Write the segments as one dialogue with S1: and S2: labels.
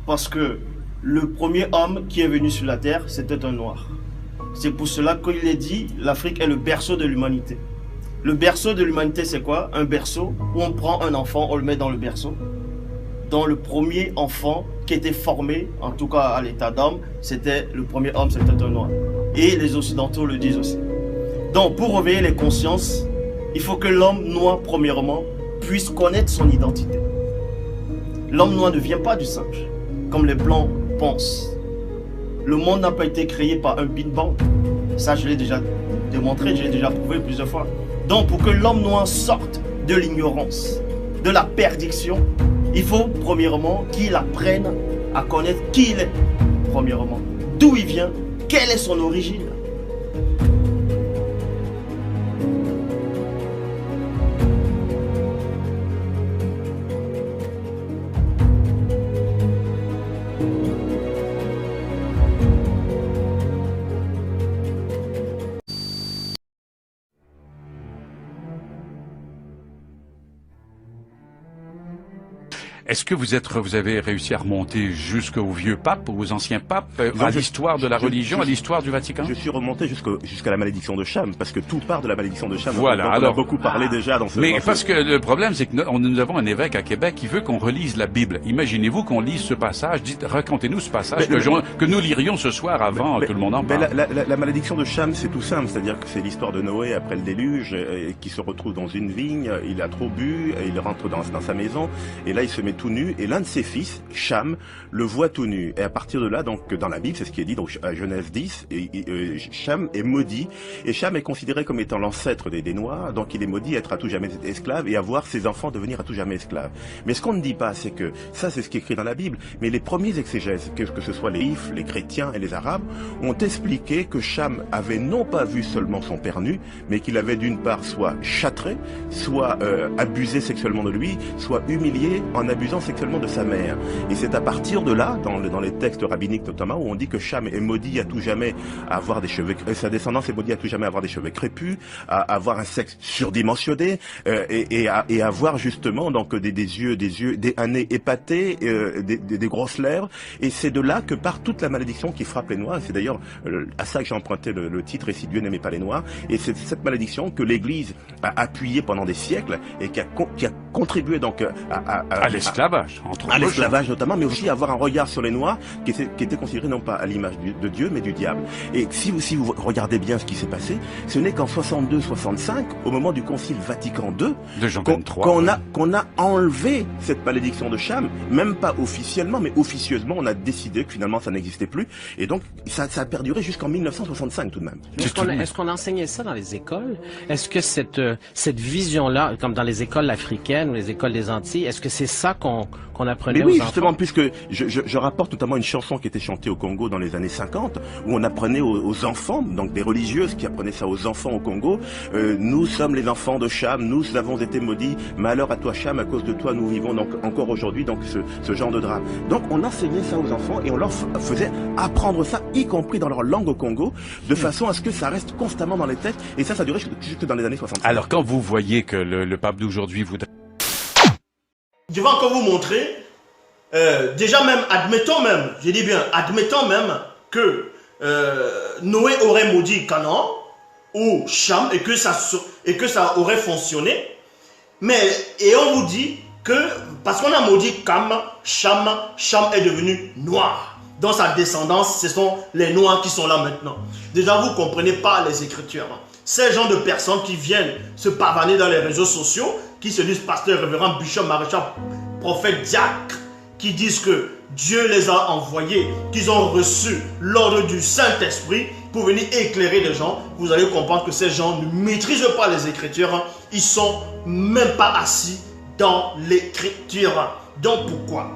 S1: Parce que le premier homme qui est venu sur la terre, c'était un noir. C'est pour cela qu'il est dit, l'Afrique est le berceau de l'humanité. Le berceau de l'humanité, c'est quoi? Un berceau où on prend un enfant, on le met dans le berceau. Dans le premier enfant qui était formé, en tout cas à l'état d'homme, c'était le premier homme, c'était un noir. Et les Occidentaux le disent aussi. Donc, pour réveiller les consciences, il faut que l'homme noir, premièrement, puisse connaître son identité. L'homme noir ne vient pas du singe, comme les blancs pensent. Le monde n'a pas été créé par un Big Bang. Ça, je l'ai déjà démontré, je l'ai déjà prouvé plusieurs fois. Donc, pour que l'homme noir sorte de l'ignorance, de la perdition, il faut premièrement qu'il apprenne à connaître qui il est, premièrement. D'où il vient, quelle est son origine.
S2: Est-ce que vous avez réussi à remonter jusqu'aux vieux papes, aux anciens papes, à l'histoire de la religion, à l'histoire du Vatican?
S3: Je suis remonté jusqu'à la malédiction de Cham, parce que tout part de la malédiction de Cham.
S2: Voilà,
S3: donc
S2: alors,
S3: on a beaucoup parlé déjà dans ce...
S2: Mais parce que le problème, c'est que nous avons un évêque à Québec qui veut qu'on relise la Bible. Imaginez-vous qu'on lise ce passage, racontez-nous ce passage que nous lirions ce soir avant que tout le monde en parle.
S3: La malédiction de Cham, c'est tout simple, c'est-à-dire que c'est l'histoire de Noé après le déluge, qui se retrouve dans une vigne, il a trop bu, il rentre dans sa maison, et là il se met tout nu, et l'un de ses fils, Cham, le voit tout nu. Et à partir de là, donc dans la Bible, c'est ce qui est dit, donc à Genèse 10, Cham est maudit, et Cham est considéré comme étant l'ancêtre des Noirs, donc il est maudit à être à tout jamais esclave et à voir ses enfants devenir à tout jamais esclaves. Mais ce qu'on ne dit pas, c'est que ça, c'est ce qui est écrit dans la Bible, mais les premiers exégèses, que ce soit les Juifs, les chrétiens et les Arabes, ont expliqué que Cham avait non pas vu seulement son père nu, mais qu'il avait d'une part soit châtré, soit abusé sexuellement de lui, soit humilié en abusant sexuellement de sa mère. Et c'est à partir de là, dans les textes rabbiniques notamment, où on dit que Cham est maudit à tout jamais à avoir des cheveux, sa descendance est maudite à tout jamais à avoir des cheveux crépus, à avoir un sexe surdimensionné, et à avoir justement donc un nez épaté, des grosses lèvres. Et c'est de là que part toute la malédiction qui frappe les Noirs. C'est d'ailleurs à ça que j'ai emprunté le titre, et si Dieu n'aimait pas les Noirs. Et c'est cette malédiction que l'Église a appuyée pendant des siècles et qui a contribué donc à
S2: l'esclavage.
S3: À l'esclavage notamment, mais aussi avoir un regard sur les Noirs qui était considéré non pas à l'image de Dieu, mais du diable. Et si vous regardez bien ce qui s'est passé, ce n'est qu'en 62-65, au moment du Concile Vatican II, qu'on a enlevé cette malédiction de Cham, même pas officiellement, mais officieusement, on a décidé que finalement ça n'existait plus. Et donc, ça a perduré jusqu'en 1965 tout de même.
S4: Est-ce qu'on enseignait ça dans les écoles? Est-ce que cette vision-là, comme dans les écoles africaines ou les écoles des Antilles, est-ce que c'est ça qu'on apprenait aux enfants?
S3: Justement, puisque je rapporte notamment une chanson qui était chantée au Congo dans les années 50, où on apprenait aux enfants, donc des religieuses qui apprenaient ça aux enfants au Congo, nous sommes les enfants de Cham, nous avons été maudits, malheur à toi Cham, à cause de toi nous vivons donc encore aujourd'hui donc ce genre de drame. Donc on enseignait ça aux enfants et on leur faisait apprendre ça, y compris dans leur langue au Congo, de façon à ce que ça reste constamment dans les têtes, et ça durait jusque dans les années 60.
S2: Alors quand vous voyez que le pape d'aujourd'hui voudrait...
S1: Je vais encore vous montrer, déjà même, admettons même, je dis bien, admettons même que Noé aurait maudit Canaan ou Cham et que ça aurait fonctionné. Et on vous dit que, parce qu'on a maudit Cham est devenu noir. Dans sa descendance, ce sont les noirs qui sont là maintenant. Déjà, vous ne comprenez pas les Écritures. Ces gens de personnes qui viennent se pavaner dans les réseaux sociaux, qui se disent pasteur, révérend, bishop, maréchal, prophète, diacre, qui disent que Dieu les a envoyés, qu'ils ont reçu l'ordre du Saint-Esprit pour venir éclairer les gens. Vous allez comprendre que ces gens ne maîtrisent pas les Écritures. Ils ne sont même pas assis dans l'Écriture. Donc pourquoi?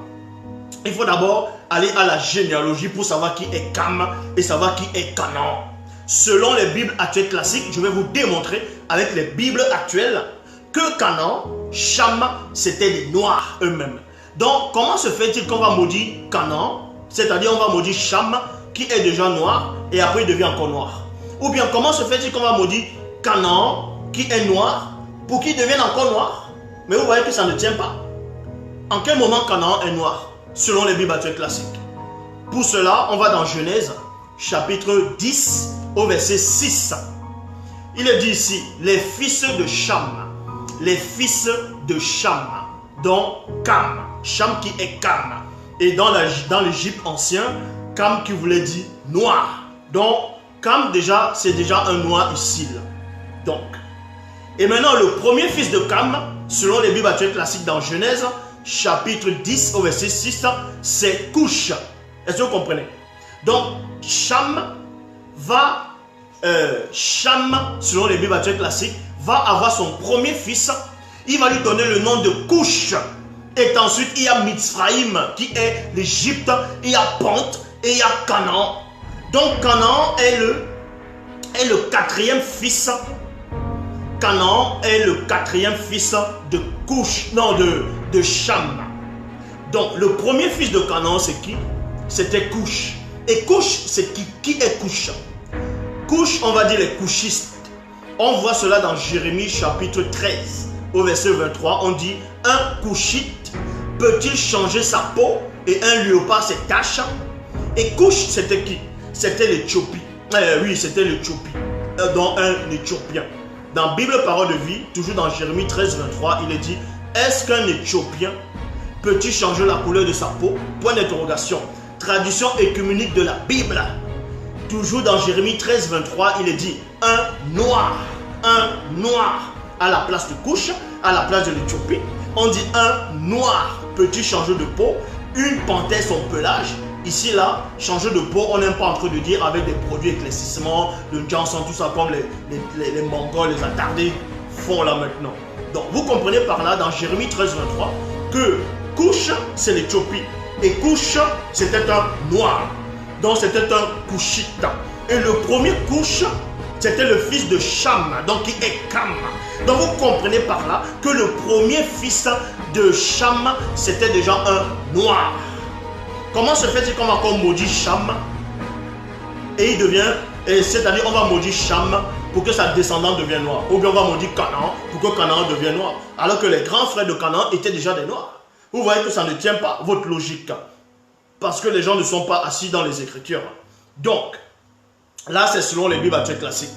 S1: Il faut d'abord aller à la généalogie pour savoir qui est Cam et savoir qui est Canaan. Selon les Bibles actuelles classiques, je vais vous démontrer avec les Bibles actuelles que Canaan, Cham, c'était les Noirs eux-mêmes. Donc, comment se fait-il qu'on va maudire Canaan, c'est-à-dire on va maudire Cham, qui est déjà noir, et après il devient encore noir? Ou bien, comment se fait-il qu'on va maudire Canaan, qui est noir, pour qu'il devienne encore noir? Mais vous voyez que ça ne tient pas. En quel moment Canaan est noir? selon les Bibles actuelles classiques. Pour cela, on va dans Genèse, chapitre 10, au verset 6. Il est dit ici, les fils de Cham, les fils de Cham, dont Cam, Cham qui est Cam. Et dans l'Égypte ancien, Cam qui voulait dire noir. Donc, Cam déjà, c'est déjà un noir ici. Là. Donc, et maintenant le premier fils de Cam, selon les Bibles actuelles classiques dans Genèse, chapitre 10 au verset 6, c'est Couche. Est-ce que vous comprenez? Donc, Cham, selon les Bibles actuelles classiques, va avoir son premier fils. Il va lui donner le nom de Couche. Et ensuite, il y a Mitzraïm, qui est l'Égypte. Il y a Ponte et il y a Canaan. Donc, Canaan est le quatrième fils. Canaan est le quatrième fils de Couche, non, de Cham. Donc, le premier fils de Canaan, c'est qui? C'était Couche. Et Couche, c'est qui? Qui est Couche? Couche, on va dire les couchistes. On voit cela dans Jérémie chapitre 13, au verset 23. On dit, un couchite peut-il changer sa peau et un léopard ses taches? Et Couche, c'était qui? C'était l'Éthiopie. Oui, c'était l'Éthiopie. Dans un Éthiopien. Dans Bible Parole de Vie, toujours dans Jérémie 13, 23, il est dit, est-ce qu'un Éthiopien peut-il changer la couleur de sa peau? Point d'interrogation. Traduction écuménique de la Bible. Toujours dans Jérémie 13, 23, il est dit, un noir à la place de Couche, à la place de l'Éthiopie. On dit un noir peut-il changer de peau? Une panthère son pelage. Ici, là, changer de peau, on n'est pas en train de dire avec des produits éclaircissement, le Johnson, tout ça, comme les Mongols, les attardés font là maintenant. Donc, vous comprenez par là, dans Jérémie 13, 23, que Couche, c'est l'Éthiopie. Et Couche, c'était un noir. Donc, c'était un couchite. Et le premier Couche, c'était le fils de Cham, donc qui est Cam. Donc, vous comprenez par là que le premier fils de Cham, c'était déjà un noir. Comment se fait-il qu'on va encore maudire Cham? Et il devient, c'est-à-dire on va maudire Cham pour que sa descendante devienne noire. Ou bien on va maudire Canaan pour que Canaan devienne noir. Alors que les grands frères de Canaan étaient déjà des noirs. Vous voyez que ça ne tient pas votre logique. Parce que les gens ne sont pas assis dans les Écritures. Donc, là c'est selon les Bibles actuelles classiques.